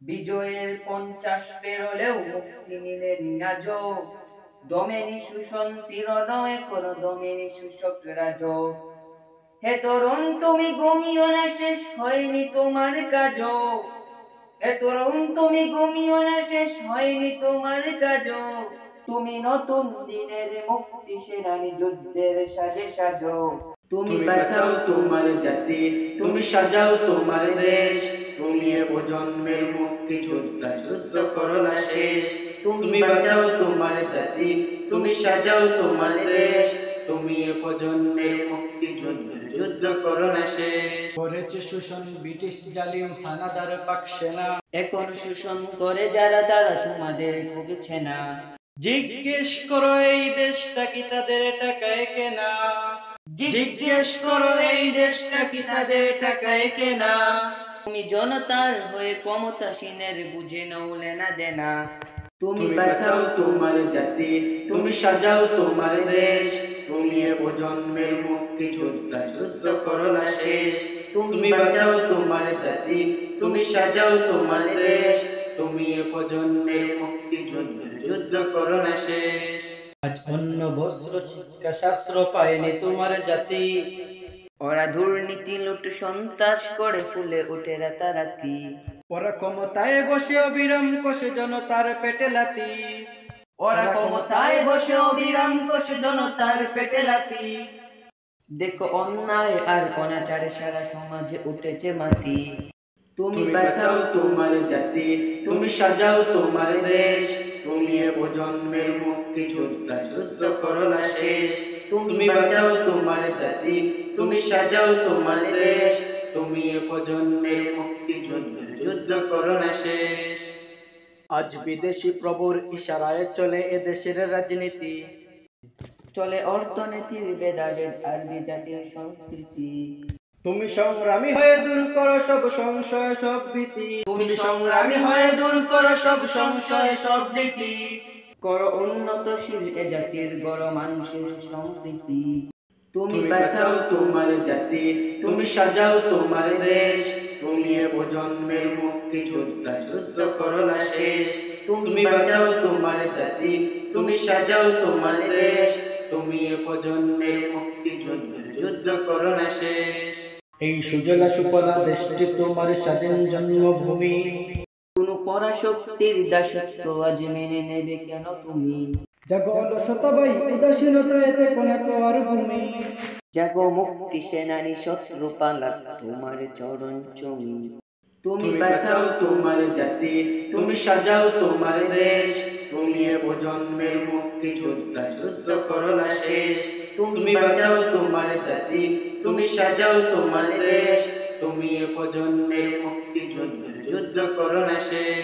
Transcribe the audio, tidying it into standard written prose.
বিজয়ের 50 পেরোলেও মুক্তি মিলেনি আজও। দমেনি শোষণ পীড়ন এখনো দমেনি শোষক রাজও। হে তরুণ তুমি ঘুমিও না, শেষ হয়নি তোমার কাজও। হে তরুণ তুমি ঘুমিও না, শেষ হয়নি তোমার কাজও। তুমি নতুন দিনের মুক্তি সেনানি, যুদ্ধের সাজে সাজো। তুমি বাঁচাও তোমার জাতি, তুমি সাজাও তোমার দেশ। তুমি এ প্রজন্মের মুক্তি যোদ্ধা, যুদ্ধ করো না শেষ। তুমি বাঁচাও তোমার জাতি, তুমি সাজাও তোমার দেশ। তুমি এ প্রজন্মের মুক্তি যোদ্ধা, যুদ্ধ করো না শেষ। করেছে শোষণ ব্রিটিশ জালিম হানাদার পাক সেনা। এখন শোষণ করে যারা, তারা তোমাদের ভুগছে না। জিজ্ঞেস করো এই দেশটা কি তাদের টাকায় কেনা। জিজ্ঞেস করো এই দেশটা কি তাদের টাকায় কেনা। তুমি জনতার হয়ে ক্ষমতাসীনের বুঝে নাও লেনা দেনা। তুমি বাঁচাও তোমার জাতি, তুমি সাজাও তোমার দেশ। তুমি এ প্রজন্মের মুক্তি যোদ্ধা, যুদ্ধ করো না শেষ। তুমি বাঁচাও তোমার জাতি, তুমি সাজাও তোমার দেশ। তুমি এ প্রজন্মের মুক্তি যোদ্ধা, যুদ্ধ করো না শেষ। আজ অন্য বস্ত্র শিক্ষা শাস্ত্র পায়নি তোমার জাতি। ওরা দুর্নীতি লুট সন্ত্রাস করে ফুলে ওঠে রাতারাতি। ওরা ক্ষমতায় বসে অবিরাম কষে জনতার পেটে লাথি। ওরা ক্ষমতায় বসে অবিরাম কষে জনতার পেটে লাথি। দেখো অন্যায় আর অনাচারে সারা সমাজে উঠেছে মাতি। তুমি বাঁচাও তোমার জাতি, তুমি সাজাও তোমার দেশ। তুমি এ প্রজন্মের মুক্তি যোদ্ধা, যুদ্ধ করো না শেষ। তুমি বাঁচাও তোমার জাতি, তুমি সাজাও তোমার দেশ। তুমি এ প্রজন্মের মুক্তি যোদ্ধা, যুদ্ধ করো না শেষ। আজ বিদেশি প্রভুর ইশারায় চলে এ দেশের রাজনীতি। চলে অর্থনীতির ভেদাভেদ আর জাতির সংস্কৃতি। তুমি সংগ্রামী হয়ে দূর করো সব সংশয় সব ভীতি। তুমি সংগ্রামী হয়ে দূর করো সব সংশয় সব ভীতি। করো উন্নতশীল এ জাতির গড় মানুষের সম্প্রীতি। তুমি বাঁচাও তোমার জাতি, তুমি সাজাও তোমার দেশ। তুমি এ প্রজন্মের মুক্তি যোদ্ধা, যুদ্ধ করো না শেষ। তুমি বাঁচাও তোমার জাতি, তুমি সাজাও তোমার দেশ। তুমি এ প্রজন্মের মুক্তি যোদ্ধা, যুদ্ধ করো না শেষ। এই সুজলা সুফলা দেশটি তোমার স্বাধীন জন্মভূমি। কোন পরাশক্তির দাসত্ব আজ মেনে নেবে কেন তুমি? জাগো অলসতা ভাই উদাসীনতা এতে কোনে তো আর ভূমি। জাগো মুক্তি সেনানি শত্রু পালাক তোমার চরণ চুমি। তুমি বাঁচাও তোমার জাতি, তুমি সাজাও তোমার দেশ। তুমি এ প্রজন্মের মুক্তি যোদ্ধা, যুদ্ধ করো না শেষ। তুমি বাঁচাও তোমার জাতি, তুমি সাজাও তোমার দেশ। তুমি এ প্রজন্মের মুক্তি যোদ্ধা, যুদ্ধ করো না শেষ।